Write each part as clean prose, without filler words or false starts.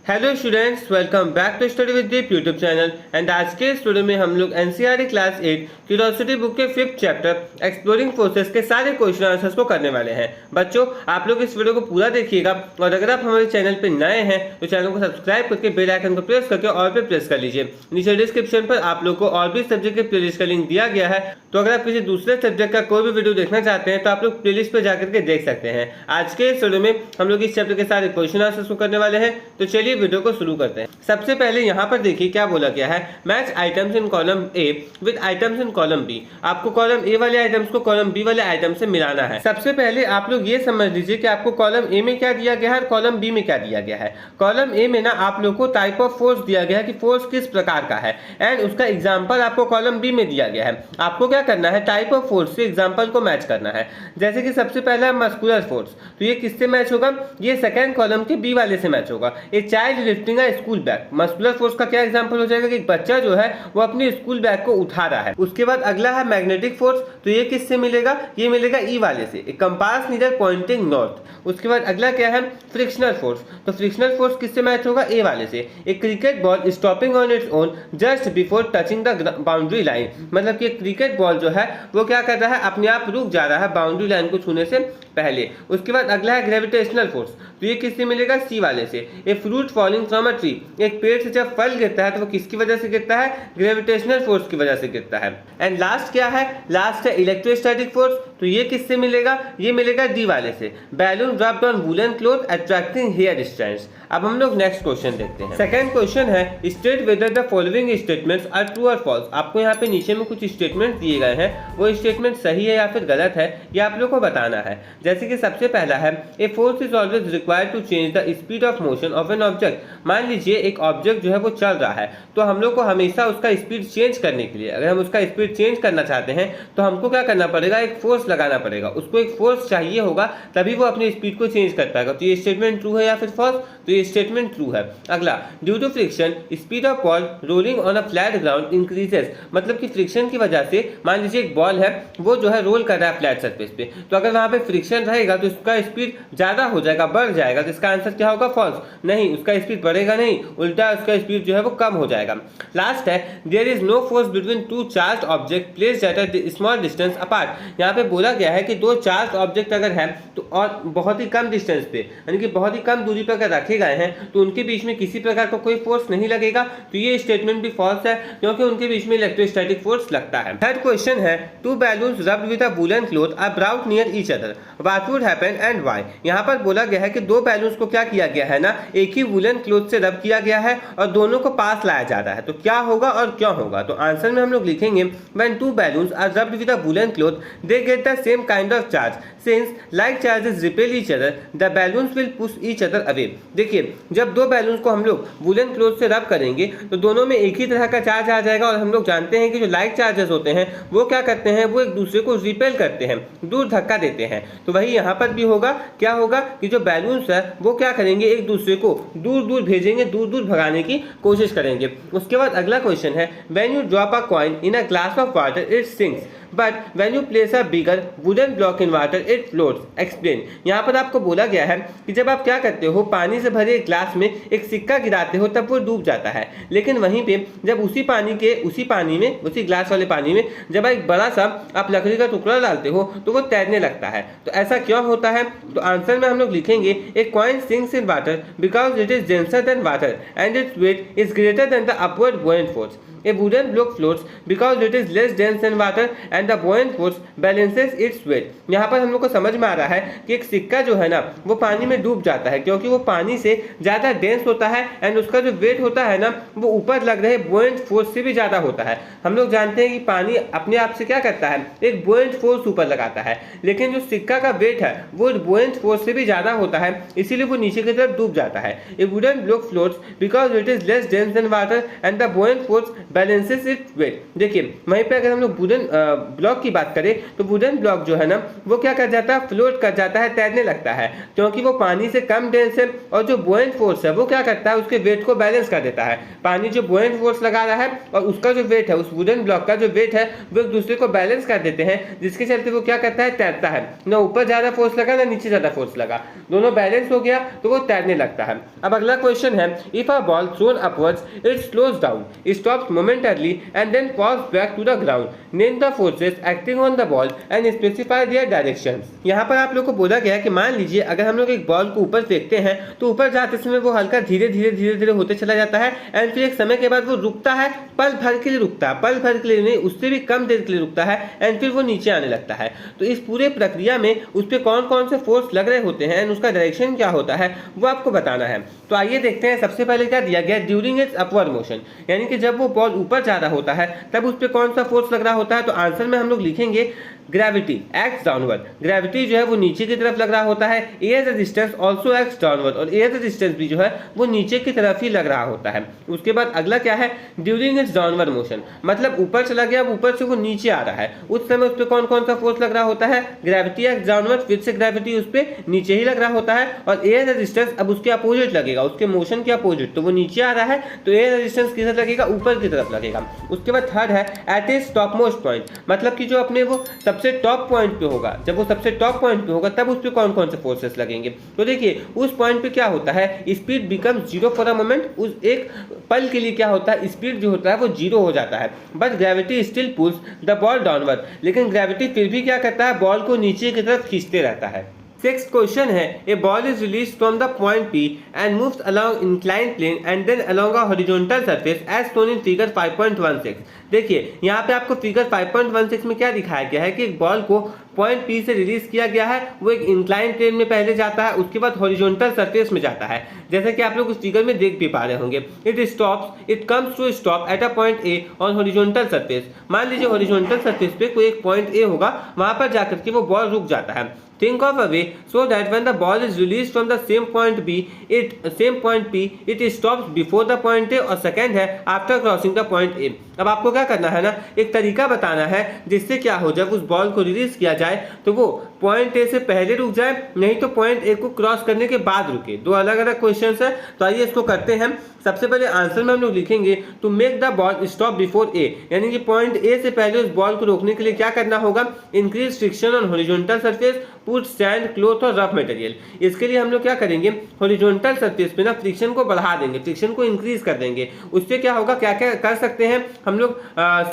Hello students, welcome back to study with Deep YouTube channel. And आज के इस video में हम लोग एनसीईआरटी क्लास 8 क्यूरियोसिटी बुक के 5th चैप्टर एक्सप्लोरिंग फोर्सेस के सारे क्वेश्चन आंसर्स को करने वाले हैं। बच्चों, आप लोग इस वीडियो को पूरा देखिएगा और अगर आप हमारे चैनल पर नए हैं तो चैनल को सब्सक्राइब करके बेल आइकन को प्रेस करके ऑल पे प्रेस कर लीजिए। नीचे डिस्क्रिप्शन पर आप लोग को और भी सब्जेक्ट के प्लेलिस्ट का लिंक दिया गया है, तो अगर आप किसी दूसरे सब्जेक्ट का कोई भी वीडियो देखना चाहते हैं तो आप लोग प्लेलिस्ट पर जाकर के देख सकते हैं। आज के इस वीडियो में हम लोग इस चैप्टर के सारे क्वेश्चन आंसर्स को करने वाले हैं, तो चलिए वीडियो को शुरू करते हैं। सबसे पहले यहाँ पर देखिए क्या बोला गया है, match items in column A with items in column B. आपको कॉलम ए वाले आइटम्स को कॉलम बी वाले आइटम से मिलाना है। सबसे पहले आप लोग ये समझ लीजिए कि आपको कॉलम ए में क्या दिया गया है और कॉलम बी में क्या दिया गया है। कॉलम ए में ना आप लोग को टाइप ऑफ फोर्स दिया गया है कि फोर्स किस प्रकार का है, एंड उसका एग्जाम्पल आपको कॉलम बी में दिया गया है। आपको क्या करना है, टाइप ऑफ फोर्स से एग्जाम्पल को मैच करना है। जैसे कि सबसे पहला मस्कुलर फोर्स, तो ये किससे मैच होगा, ये सेकेंड कॉलम के बी वाले से मैच होगा। A child lifting a school bag, muscular force का क्या एग्जांपल हो जाएगा कि एक बच्चा जो है वो अपने स्कूल बैग को उठा रहा है। उसके बाद अगला है मैग्नेटिक फोर्स, तो ये किससे मिलेगा, ये मिलेगा ई वाले से, एक कंपास नीडल पॉइंटिंग नॉर्थ। उसके बाद अगला क्या है, फ्रिक्शनल फोर्स, तो फ्रिक्शनल फोर्स किससे मैच होगा, ए वाले से, एक cricket ball stopping on its own just before touching the boundary line. मतलब कि क्रिकेट बॉल जो है वो क्या कर रहा है, अपने आप रुक जा रहा है बाउंड्री लाइन को छूने से पहले। उसके बाद अगला है ग्रेविटेशनल फोर्स, तो ये किससे मिलेगा, सी वाले से, a fruit falling from a tree, एक पेड़ से जब फल गिरता है तो वो किसकी वजह से गिरता है, ग्रेविटेशनल फोर्स की वजह से गिरता है। एंड लास्ट क्या है, लास्ट है इलेक्ट्रोस्टैटिक फोर्स, तो ये किससे मिलेगा, ये मिलेगा डी वाले से, balloon dropped on woollen cloth attracting hair strands. अब हम लोग नेक्स्ट क्वेश्चन देखते हैं। सेकंड क्वेश्चन है, state whether the following statements are true और फॉल्स। आपको यहाँ पे नीचे में कुछ स्टेटमेंट दिए गए हैं, वो स्टेटमेंट सही है या फिर गलत है, ये आप लोग को बताना है। जैसे कि सबसे पहला है, a force is always required to change the speed of motion of an object. मान लीजिए एक ऑब्जेक्ट जो है वो चल रहा है, तो हम लोग को हमेशा उसका स्पीड चेंज करने के लिए, अगर हम उसका स्पीड चेंज करना चाहते हैं तो हमको क्या करना पड़ेगा, एक फोर्स लगाना पड़ेगा। उसको एक फोर्स चाहिए होगा तभी वो अपनी स्पीड को चेंज कर पाएगा। तो ये स्टेटमेंट ट्रू है या फिर फॉल्स, तो ये स्टेटमेंट ट्रू है। अगला, due to friction speed of ball rolling on a flat ground increases. मतलब कि फ्रिक्शन की वजह से मान लीजिए एक बॉल है वो जो है रोल कर रहा है फ्लैट सरफेस पे, तो अगर वहां पे फ्रिक्शन रहेगा तो उसका स्पीड ज्यादा हो जाएगा, बढ़ जाएगा। तो इसका आंसर क्या होगा, फॉल्स। नहीं, उसका स्पीड बढ़ेगा नहीं, उल्टा उसका स्पीड जो है वो कम हो जाएगा। लास्ट है, there is no force between two charge object placed at a small distance apart. यहाँ पे बोला गया है कि दो चार्ज ऑब्जेक्ट अगर है तो और बहुत ही कम डिस्टेंस पे, यानी कि बहुत ही कम दूरी पर अगर रखे गए हैं तो उनके बीच में किसी प्रकार का कोई फोर्स नहीं लगेगा। तो ये स्टेटमेंट भी फॉल्स है, क्योंकि उनके बीच में इलेक्ट्रोस्टैटिक फोर्स लगता है। थर्ड क्वेश्चन है, two balloons rubbed with a woollen cloth are brought near each other, what would happen and why. यहाँ पर बोला गया है कि दो बैलून्स को क्या किया गया है ना, एक ही वूलन क्लॉथ से रब किया गया है और दोनों को पास लाया जा रहा है, तो क्या होगा और क्यों होगा। तो आंसर में हम लोग लिखेंगे, when two balloons are rubbed with a woollen cloth they get the same kind of charge, since like charges repel each other the balloons will push each other away. देखिए, जब दो बैलून्स को हम लोग वूलन क्लॉथ से रब करेंगे तो दोनों में एक ही तरह का चार्ज आ जाएगा, और हम लोग जानते हैं कि जो लाइक चार्जेस होते हैं वो क्या करते हैं, वो एक दूसरे को रिपेल करते हैं, दूर धक्का देते हैं। तो वही यहाँ पर भी होगा, क्या होगा कि जो बैलून्स है वो क्या करेंगे, एक दूसरे को दूर दूर भेजेंगे, दूर दूर भगाने की कोशिश करेंगे। उसके बाद अगला क्वेश्चन है, when you drop a coin in a glass of water it sinks but when you place a bigger wooden block in water it floats, explain. यहाँ पर आपको बोला गया है कि जब आप क्या करते हो, पानी से भरे एक ग्लास में एक सिक्का गिराते हो तब वो डूब जाता है, लेकिन वहीं पे जब उसी पानी में उसी ग्लास वाले पानी में जब एक बड़ा सा आप लकड़ी का टुकड़ा डालते हो तो वो तैरने लगता है। तो ऐसा क्यों होता है, तो आंसर में हम लोग लिखेंगे, a coin sinks in water because it is denser than water and its weight is greater than the upward buoyant force. A wooden block floats because it is less dense than water and the buoyant force balances its weight। यहाँ पर हम लोग को समझ में आ रहा है कि एक सिक्का जो है ना वो पानी में डूब जाता है, क्योंकि वो पानी से ज़्यादा डेंस होता है, एंड उसका जो वेट होता है ना वो ऊपर लग रहे बुओयंट फोर्स से भी ज़्यादा होता है। हम लोग जानते हैं कि पानी अपने आप से क्या करता है, एक बुओयंट फोर्स ऊपर लगाता है, लेकिन जो सिक्का का वेट है वो बुओयंट फोर्स से भी ज़्यादा होता है, इसीलिए वो नीचे की तरफ डूब जाता है। A wooden block floats because it is less dense than water and the buoyant force balances it weight. देखिए, वहीं पे अगर हम लोग ब्लॉक की बात करें तो वुडन ब्लॉक जो है ना वो क्या कर जाता है, फ्लोट कर जाता है, तैरने लगता है, क्योंकि वो पानी से कम डेंस है और जो बुओयंट फोर्स है वो क्या करता है, उसके वेट को बैलेंस कर देता है। पानी जो बुओयंट फोर्स लगा रहा है और उसका जो वेट है, उस वुडन ब्लॉक का जो वेट है वो एक दूसरे को बैलेंस कर देते हैं, जिसके चलते वो क्या करता है, तैरता है। ना ऊपर ज्यादा फोर्स लगा ना नीचे ज्यादा फोर्स लगा, दोनों बैलेंस हो गया तो वो तैरने लगता है। अब अगला क्वेश्चन है, if a ball thrown upwards it slows down, stops momentarily and then falls back to the ground, name the forces acting on the ball and specify their directions. यहाँ पर आप लोग को बोला गया है कि मान लीजिए अगर हम लोग एक बॉल को ऊपर फेंकते हैं तो ऊपर जाते समय वो हल्का धीरे धीरे होते चला जाता है एंड फिर एक समय के बाद वो रुकता है, पल भर के लिए रुकता है, पल भर के लिए नहीं, उससे भी कम देर के लिए रुकता है एंड फिर वो नीचे आने लगता है। तो इस पूरे प्रक्रिया में उस पर कौन कौन से फोर्स लग रहे होते हैं एंड उसका डायरेक्शन क्या होता है वो आपको बताना है। तो आइए देखते हैं, सबसे पहले क्या दिया गया, ड्यूरिंग इट्स अपवर्ड मोशन, यानी कि जब वो बॉल ऊपर जा रहा होता है तब उस पर कौन सा फोर्स लग रहा होता है। तो आंसर में हम लोग लिखेंगे ग्रेविटी एक्ट्स डाउनवर्ड, ग्रेविटी जो है वो नीचे की तरफ लग रहा होता है। Air resistance also acts downward, और एयर रेजिस्टेंस भी जो है वो नीचे की तरफ ही लग रहा होता है। उसके बाद अगला क्या है, ड्यूरिंग इट्स डाउनवर्ड मोशन, मतलब ऊपर चला गया, ऊपर से वो नीचे आ रहा है, उस समय उस पर कौन कौन सा फोर्स लग रहा होता है, ग्रेविटी एक्ट्स डाउनवर्ड, फिर से ग्रेविटी उस पर नीचे ही लग रहा होता है। और एयर रेजिस्टेंस अब उसके अपोजिट लगेगा, उसके मोशन के अपोजिट, तो वो नीचे आ रहा है तो एयर रेजिस्टेंस किधर लगेगा, ऊपर की तरफ लगेगा। उसके बाद थर्ड है at its top most point, मतलब कि जो अपने वो सबसे टॉप पॉइंट पे होगा, जब वो सबसे टॉप पॉइंट पे होगा तब उस पे कौन कौन से फोर्सेस लगेंगे। तो देखिए उस पॉइंट पे क्या होता है, speed becomes zero for a moment, उस एक पल के लिए क्या होता है, स्पीड जो होता है वो जीरो हो जाता है। But gravity still pulls the ball downward, लेकिन ग्रेविटी फिर भी क्या करता है, बॉल को नीचे की तरफ खींचते रहता है। Sixth question है, a ball is released from the point P and moves along inclined plane and then along a horizontal surface as shown in figure 5.16। देखिए यहाँ पे आपको फिगर 5.16 में क्या दिखाया गया है कि एक बॉल को पॉइंट P से रिलीज किया गया है, वो एक इंक्लाइन प्लेन में पहले जाता है, उसके बाद हॉरिजॉन्टल सरफेस में जाता है, जैसा कि आप लोग उस फिगर में देख भी पा रहे होंगे। It comes to stop at a point A on horizontal surface, मान लीजिए हॉरिजॉन्टल सरफेस पे कोई एक पॉइंट A होगा, वहां पर जाकर के वो बॉल रुक जाता है। Think of a way so that when the ball is released from the same point P, it stops before the point A, और सेकंड है after crossing the point A। अब आपको क्या करना है ना, एक तरीका बताना है जिससे क्या हो, जब उस बॉल को रिलीज किया जाए तो वो पॉइंट ए से पहले रुक जाए, नहीं तो पॉइंट ए को क्रॉस करने के बाद रुके। दो अलग अलग क्वेश्चंस है, तो आइए इसको करते हैं। सबसे पहले आंसर में हम लोग लिखेंगे to make the ball stop before A, यानी कि पॉइंट ए से पहले उस बॉल को रोकने के लिए क्या करना होगा, increase friction on horizontal surface, put sand, cloth और रफ मटेरियल। इसके लिए हम लोग क्या करेंगे, हॉरिजॉन्टल सरफेस पे ना फ्रिक्शन को बढ़ा देंगे, फ्रिक्शन को इंक्रीज कर देंगे। उससे क्या होगा, क्या क्या कर सकते हैं हम लोग,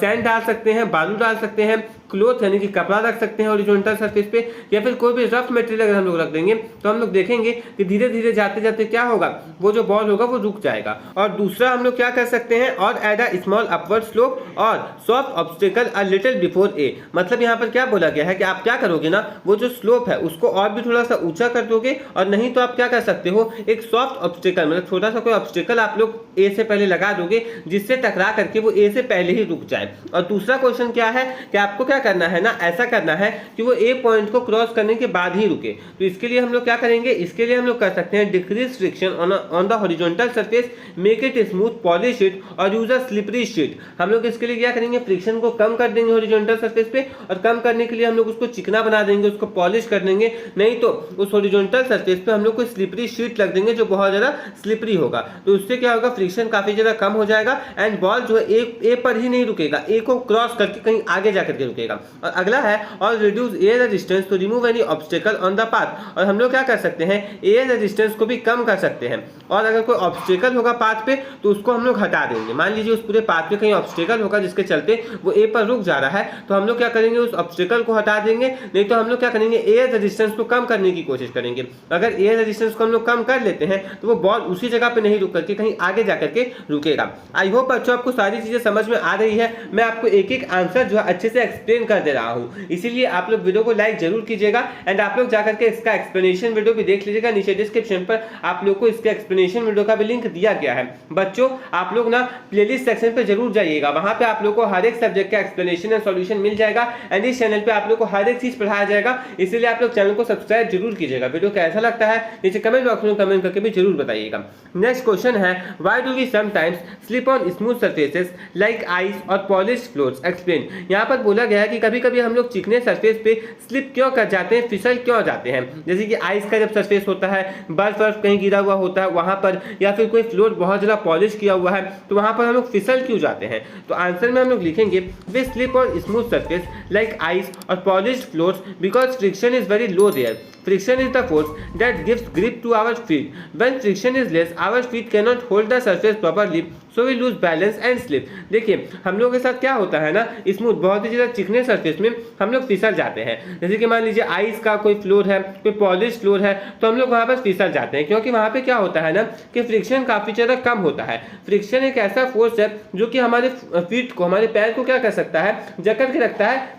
सैंड डाल सकते हैं, बालू डाल सकते हैं, क्लॉथ यानी कि कपड़ा रख सकते हैं हॉरिजॉन्टल सरफेस पे, या फिर कोई भी रफ मटेरियल अगर हम लोग रख देंगे तो हम लोग देखेंगे कि धीरे धीरे जाते जाते क्या होगा, वो जो बॉल होगा वो रुक जाएगा। और दूसरा हम लोग क्या कर सकते हैं, और add a small upward slope और soft obstacle a little before A, मतलब यहाँ पर क्या बोला गया है कि आप क्या करोगे ना, वो जो स्लोप है उसको और भी थोड़ा सा ऊंचा कर दोगे, और नहीं तो आप क्या कर सकते हो, एक सॉफ्ट ऑब्स्टेकल मतलब छोटा सा कोई ऑब्स्टेकल आप लोग ए से पहले लगा दोगे, जिससे टकरा करके वो ए से पहले ही रुक जाए। और दूसरा क्वेश्चन क्या है कि आपको क्या करना है ना, ऐसा करना है कि वो ए पॉइंट को क्रॉस करने के बाद ही रुके। तो इसके लिए हम लोग क्या करेंगे, इसके लिए हम लोग कर सकते हैं decrease friction on the horizontal surface, make it smooth, polish it और यूज अ स्लिपरी शीट। हम लोग इसके लिए क्या करेंगे, फ्रिक्शन को कम कर देंगे हॉरिजॉन्टल सरफेस पे, और कम करने के लिए हम लोग उसको चिकना बना देंगे, उसको पॉलिश कर देंगे, नहीं तो उस हॉरिजॉन्टल सरफेस पे हम लोग कोई स्लिपरी शीट लग देंगे जो बहुत ज्यादा स्लिपरी होगा। तो उससे क्या होगा, फ्रिक्शन काफी ज्यादा कम हो जाएगा एंड बॉल जो है ए पर ही नहीं रुकेगा, ए को क्रॉस करके कहीं आगे जाकर के रुकेगा। और अगला है और reduce air resistance to remove any obstacle on the path, और हम लोग क्या कर सकते हैं, एयर रेजिस्टेंस को भी कम कर सकते हैं, और अगर कोई ऑब्स्टेकल होगा पाथ पे तो उसको हम लोग हटा देंगे। मान लीजिए उस पूरे पाथ पे कहीं ऑब्स्टेकल होगा जिसके चलते वो ए पर रुक जा रहा है, तो हम लोग क्या करेंगे, उस ऑब्स्टेकल को हटा देंगे, नहीं तो हम लोग क्या करेंगे, एयर रेजिस्टेंस को कम करने की कोशिश करेंगे। अगर एयर रेजिस्टेंस को हम लोग कम कर लेते हैं तो वो बॉल उसी जगह पे नहीं रुक करके कहीं आगे जाकर के रुकेगा। आई होप बच्चों आपको सारी चीजें समझ में आ रही है, मैं आपको एक एक आंसर जो है अच्छे से एक्सप्लेन कर दे रहा हूँ, इसीलिए आप लोग वीडियो को लाइक जरूर कीजिएगा एंड आप लोग जाकर के इसका एक्सप्लेनेशन वीडियो भी देख लीजिएगा। नीचे डिस्क्रिप्शन पर आप लोग को इसके एक्सप्लेनेशन वीडियो का भी लिंक दिया गया है। बच्चों आप लोग ना प्लेलिस्ट सेक्शन पे जरूर जाइएगा, वहां पे आप लोग को हर एक सब्जेक्ट का एक्सप्लेनेशन एंड सॉल्यूशन मिल जाएगा एंड इस चैनल पे आप लोग को हर एक चीज पढ़ाया जाएगा, इसलिए आप लोग चैनल को सब्सक्राइब जरूर कीजिएगा। वीडियो कैसा लगता है नीचे कमेंट बॉक्स में कमेंट करके भी जरूर बताइएगा। नेक्स्ट क्वेश्चन है, why do we sometimes slip on smooth surfaces like ice और पॉलिश्ड फ्लोर्स, एक्सप्लेन। यहाँ पर बोला गया है है कि कभी कभी हम लोग चिकने सरफेस पे स्लिप क्यों कर जाते हैं, फिसल क्यों जाते हैं। जैसे कि आइस का जब सरफेस होता है, बर्फ कहीं गिरा हुआ होता है वहां पर, या फिर कोई फ्लोर बहुत ज़्यादा पॉलिश किया हुआ है तो वहां पर हम लोग फिसल क्यों जाते हैं। तो आंसर में हम लोग लिखेंगे we slip on smooth surface like ice और polished floors because friction is very low there. Friction is the force that gives grip to our feet. When friction is less, our feet cannot hold the surface properly, so we lose balance and slip. देखिए हम लोग के साथ क्या होता है ना, smooth बहुत ही ज़्यादा चिकने सरफेस में हम लोग फिसल जाते हैं। जैसे कि मान लीजिए आइस का कोई फ्लोर है, कोई पॉलिश फ्लोर है, तो हम लोग वहाँ पर फिसल जाते हैं क्योंकि वहाँ पे क्या होता है ना कि फ्रिक्शन काफ़ी ज़्यादा कम होता है। फ्रिक्शन एक ऐसा फोर्स है जो कि हमारे फीट को, हमारे पैर को क्या कर सकता है, जकड़ के रखता है,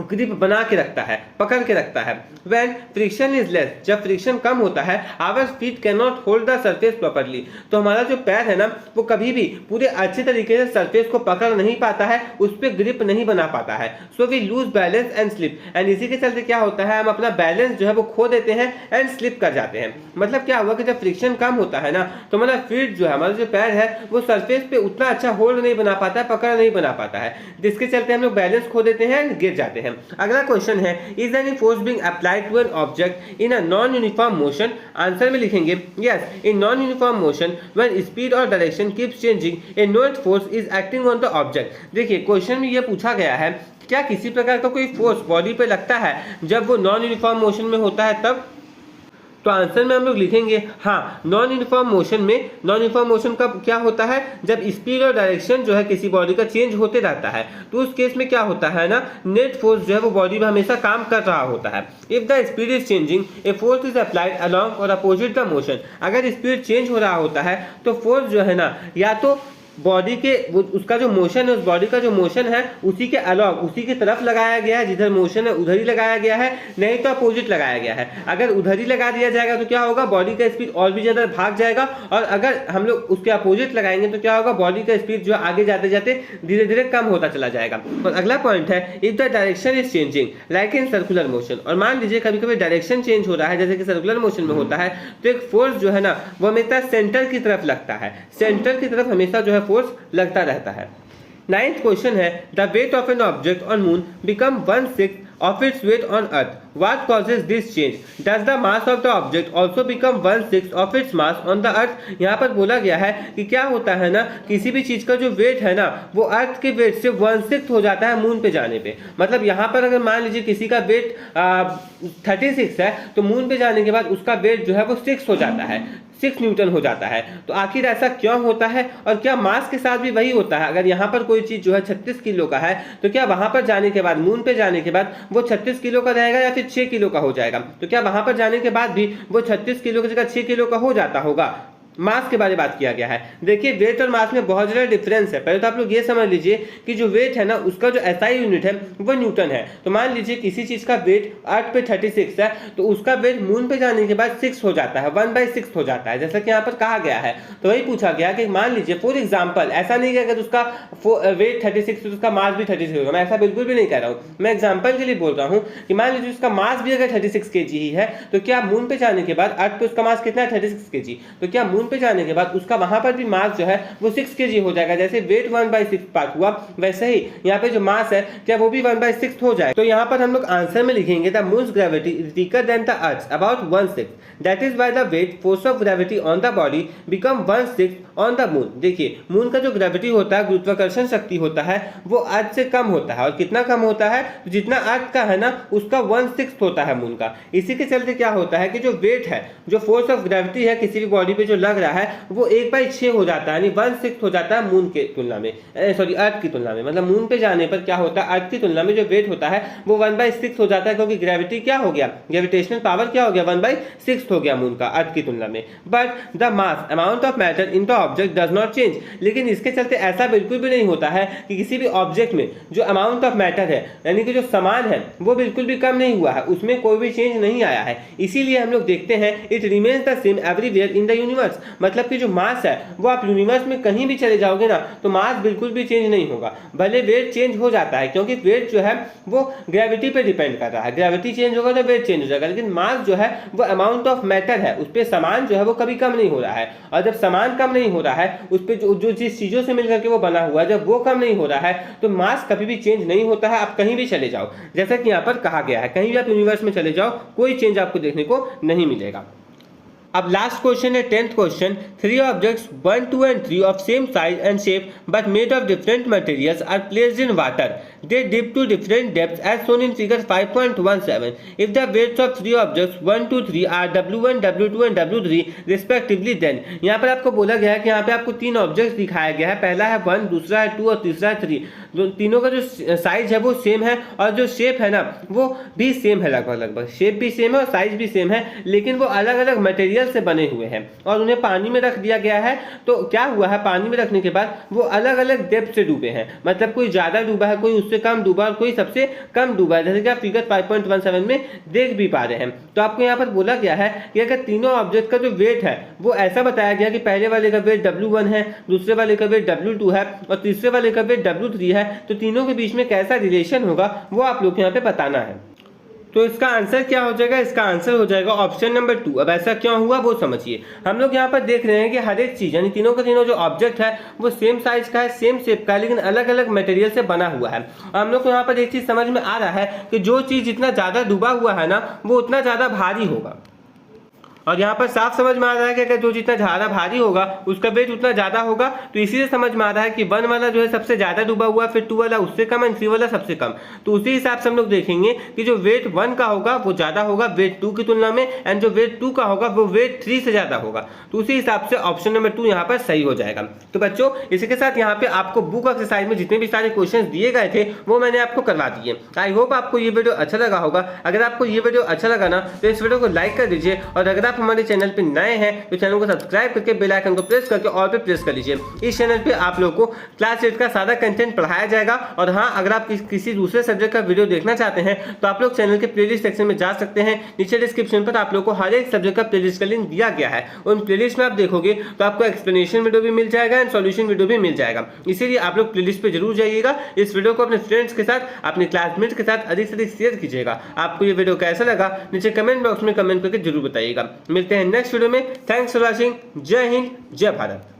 ग्रिप बना के रखता है, पकड़ के रखता है। When friction is less, जब फ्रिक्शन कम होता है, our feet cannot hold the surface properly, तो हमारा जो पैर है ना वो कभी भी पूरे अच्छे तरीके से सरफेस को पकड़ नहीं पाता है, उस पर ग्रिप नहीं बना पाता है। So we lose balance and slip, and इसी के चलते क्या होता है, हम अपना बैलेंस जो है वो खो देते हैं एंड स्लिप कर जाते हैं। मतलब क्या हुआ कि जब फ्रिक्शन कम होता है ना तो हमारा फीट जो है, हमारा जो पैर है वो सरफेस पे उतना अच्छा होल्ड नहीं बना पाता है, पकड़ नहीं बना पाता है, जिसके चलते हम लोग बैलेंस खो देते हैं एंड गिर जाते हैं। अगला क्वेश्चन है is any force being applied to an object in a non uniform motion. Answer में लिखेंगे yes, in non uniform motion when speed और direction keeps changing a net force is acting on the object. देखिए question में ये पूछा गया है क्या किसी प्रकार का कोई फोर्स बॉडी पे लगता है जब वो नॉन यूनिफॉर्म मोशन में होता है तब। तो आंसर में हम लोग लिखेंगे हाँ, नॉन यूनिफॉर्म मोशन में, नॉन यूनिफॉर्म मोशन कब क्या होता है, जब स्पीड और डायरेक्शन जो है किसी बॉडी का चेंज होते रहता है, तो उस केस में क्या होता है ना, नेट फोर्स जो है वो बॉडी में हमेशा काम कर रहा होता है। If the speed is changing A force is applied along और अपोजिट द मोशन। अगर स्पीड चेंज हो रहा होता है तो फोर्स जो है ना या तो बॉडी के उसका जो मोशन है, उस बॉडी का जो मोशन है उसी के अलॉन्ग, उसी की तरफ लगाया गया है, जिधर मोशन है उधर ही लगाया गया है, नहीं तो अपोजिट लगाया गया है। अगर उधर ही लगा दिया जाएगा तो क्या होगा, बॉडी का स्पीड और भी ज़्यादा भाग जाएगा, और अगर हम लोग उसके अपोजिट लगाएंगे तो क्या होगा, बॉडी का स्पीड जो आगे जाते जाते धीरे धीरे कम होता चला जाएगा। और अगला पॉइंट है if the direction is changing like in circular motion. और मान लीजिए कभी कभी डायरेक्शन चेंज हो रहा है जैसे कि सर्कुलर मोशन में होता है, तो एक फोर्स जो है ना वो हमेशा सेंटर की तरफ लगता है, सेंटर की तरफ हमेशा जो है फोर्स लगता रहता है। 9th क्वेश्चन है the weight of an object on moon become 1/6 of its weight on earth. What causes this change? Does the mass of the object also become 1/6 of its mass on the earth? यहाँ पर बोला गया है कि क्या होता है ना, किसी भी चीज का जो वेट है ना वो अर्थ के वेट से 1/6 हो जाता है मून पे जाने पे। मतलब यहाँ पर अगर मान लीजिए किसी का वेट 36 है तो मून पे जाने के बाद उसका वेट जो है वो 6 हो जाता है, 6 न्यूटन हो जाता है। तो आखिर ऐसा क्यों होता है, और क्या मास के साथ भी वही होता है? अगर यहाँ पर कोई चीज जो है 36 किलो का है तो क्या वहां पर जाने के बाद, मून पे जाने के बाद वो 36 किलो का रहेगा या फिर 6 किलो का हो जाएगा? तो क्या वहां पर जाने के बाद भी वो 36 किलो की जगह 6 किलो का हो जाता होगा? मास के बारे में बात किया गया है। देखिए वेट और मास में बहुत ज़्यादा डिफरेंस है। पहले तो आप लोग ये समझ लीजिए कि जो वेट है ना उसका जो एसआई यूनिट है वो न्यूटन है। तो मान लीजिए किसी चीज़ का वेट अर्थ पे 36 है तो उसका वेट मून पे जाने के बाद 6 हो जाता है, 1/6 हो जाता है, जैसा कि यहाँ पर कहा गया है। तो वही पूछा गया कि मान लीजिए फॉर एग्जाम्पल, ऐसा नहीं कि अगर उसका वेट 36 तो उसका मास भी 36 होगा, मैं ऐसा बिल्कुल भी नहीं कह रहा हूँ, मैं एग्जाम्पल के लिए बोल रहा हूँ कि मान लीजिए उसका मास भी अगर 36 kg ही है तो क्या मून पे जाने के बाद, अर्थ पे उसका मास कितना है 36 kg, तो क्या मून पे जाने के बाद उसका वहां पर भी मास जो है वो 6 kg हो जाएगा? जैसे वेट 1/6 पार्ट हुआ वैसे ही यहाँ पे जो मास है क्या वो भी 1/6 हो जाएगा? तो यहाँ पर हम लोग आंसर में लिखेंगे the moons gravity is weaker then the earth about 1/6, that is why the weight force of gravity on the body become 1/6 on the moon. देखिए मून का जो ग्रेविटी होता है, गुरुत्वाकर्षण शक्ति होता है, वो अर्थ से कम होता है। और कितना कम होता है? तो जितना अर्थ का है ना उसका 1/6 होता है मून का। इसी के चलते क्या होता है कि जो वेट है, जो फोर्स ऑफ ग्रेविटी है किसी भी बॉडी पे जो लग रहा है वो 1/6 हो जाता है, यानी 1/6 हो जाता है मून के तुलना में, सॉरी अर्थ की तुलना में। मतलब मून पे जाने पर क्या होता है, अर्थ की तुलना में जो वेट होता है वो 1/6 हो जाता है, क्योंकि ग्रेविटी क्या हो गया, ग्रेविटेशनल पावर क्या हो गया, 1/6 हो गया मून का अर्थ की तुलना में। But the mass amount of matter in the object does not change. लेकिन इसके चलते ऐसा बिल्कुल भी नहीं होता है कि किसी भी ऑब्जेक्ट में जो अमाउंट ऑफ मैटर है, यानी कि जो सामान है वो बिल्कुल भी कम नहीं हुआ है, उसमें कोई भी चेंज नहीं आया है। इसीलिए हम लोग देखते हैं it remains the same everywhere in the universe. मतलब कि जो मास है वो आप यूनिवर्स में कहीं भी चले जाओगे ना तो मास बिल्कुल भी चेंज नहीं होगा। भले वेट चेंज हो जाता है क्योंकि वेट जो है वो ग्रेविटी पे डिपेंड कर रहा है, ग्रेविटी चेंज होगा तो वेट चेंज हो जाएगा, लेकिन मास जो है वो अमाउंट ऑफ मैटर है, उस पर सामान जो है वो कभी कम नहीं हो रहा है। और जब सामान कम नहीं हो रहा है उस पर जो जिस चीजों से मिलकर के वो बना हुआ है, जब वो कम नहीं हो रहा है तो मास कभी भी चेंज नहीं होता है। आप कहीं भी चले जाओ, जैसा कि यहाँ पर कहा गया है, कहीं भी आप यूनिवर्स में चले जाओ कोई चेंज आपको देखने को नहीं मिलेगा। अब लास्ट क्वेश्चन है 10th question. 3 objects 1, 2 and 3 of same size and shape but made of different materials are placed in water. They dip to different depths as shown in figure 5.17. If the weights of 3 objects 1, 2, 3 are W1, W2 and W3 respectively, then यहाँ पर आपको बोला गया है कि यहाँ पे आपको 3 ऑब्जेक्ट्स दिखाया गया है, पहला है 1, दूसरा है 2 और तीसरा है 3। तीनों का जो साइज है वो सेम है और जो शेप है ना वो भी सेम है, लगभग शेप भी सेम है और साइज भी सेम है, लेकिन वो अलग अलग मटेरियल से बने हुए हैं और उन्हें पानी में रख दिया गया है। तो क्या हुआ है, पानी में रखने के बाद वो अलग अलग डेप्थ से डूबे हैं, मतलब कोई ज़्यादा डूबा है, कोई उससे कम डूबा और कोई सबसे कम डूबा है, जैसे कि आप फिगर 5.17 में देख भी पा रहे हैं। तो आपको यहाँ पर बोला गया है कि अगर तीनों ऑब्जेक्ट का जो वेट है वो ऐसा बताया गया कि पहले वाले का वेट W1 है, दूसरे वाले का वेट W2 है और तीसरे वाले का वेट W3 है, तो तीनों के बीच में कैसा रिलेशन होगा वो आप लोग यहाँ पे बताना है। तो इसका आंसर क्या हो जाएगा, इसका आंसर हो जाएगा ऑप्शन नंबर 2। अब ऐसा क्यों हुआ वो समझिए। हम लोग यहाँ पर देख रहे हैं कि हर एक चीज़ यानी तीनों का तीनों जो ऑब्जेक्ट है वो सेम साइज का है, सेम शेप का है, लेकिन अलग अलग मटेरियल से बना हुआ है। हम लोग को यहाँ पर एक चीज़ समझ में आ रहा है कि जो चीज़ जितना ज़्यादा डूबा हुआ है ना वो उतना ज़्यादा भारी होगा। और यहाँ पर साफ समझ में आ रहा है कि अगर जो जितना ज़्यादा भारी होगा उसका वेट उतना ज़्यादा होगा। तो इसी से समझ में आ रहा है कि 1 वाला जो है सबसे ज़्यादा डूबा हुआ, फिर 2 वाला उससे कम एंड 3 वाला सबसे कम। तो उसी हिसाब से हम लोग देखेंगे कि जो वेट 1 का होगा वो ज़्यादा होगा वेट 2 की तुलना में, एंड जो वेट 2 का होगा वो वेट 3 से ज़्यादा होगा। तो उसी हिसाब से ऑप्शन नंबर 2 यहाँ पर सही हो जाएगा। तो बच्चों इसी के साथ यहाँ पे आपको बुक एक्सरसाइज में जितने भी सारे क्वेश्चन दिए गए थे वो मैंने आपको करवा दिए। आई होप आपको ये वीडियो अच्छा लगा होगा। अगर आपको ये वीडियो अच्छा लगा ना तो इस वीडियो को लाइक कर दीजिए, और अगर आप हमारे चैनल पर नए हैं तो चैनल को सब्सक्राइब करके बेल आइकन को प्रेस करके ऑल पे प्रेस कर लीजिए। इस चैनल पे आप लोगों को क्लास 8 का सारा कंटेंट पढ़ाया जाएगा। और हाँ, अगर आप किसी दूसरे सब्जेक्ट का वीडियो देखना चाहते हैं तो आप लोग चैनल के प्लेलिस्ट सेक्शन में जा सकते हैं। नीचे डिस्क्रिप्शन पर आप लोग को हर एक सब्जेक्ट का प्लेलिस्ट का लिंक दिया गया है। उन प्लेलिस्ट में आप देखोगे तो आपको एक्सप्लेनेशन वीडियो भी मिल जाएगा एंड सॉल्यूशन वीडियो भी मिल जाएगा। इसीलिए आप लोग प्लेलिस्ट पे जरूर जाइएगा। इस वीडियो को अपने फ्रेंड्स के साथ, अपने क्लासमेट्स के साथ अधिक से अधिक शेयर कीजिएगा। आपको ये वीडियो कैसा लगा नीचे कमेंट बॉक्स में कमेंट करके जरूर बताइएगा। मिलते हैं नेक्स्ट वीडियो में। Thanks for watching. जय हिंद, जय भारत।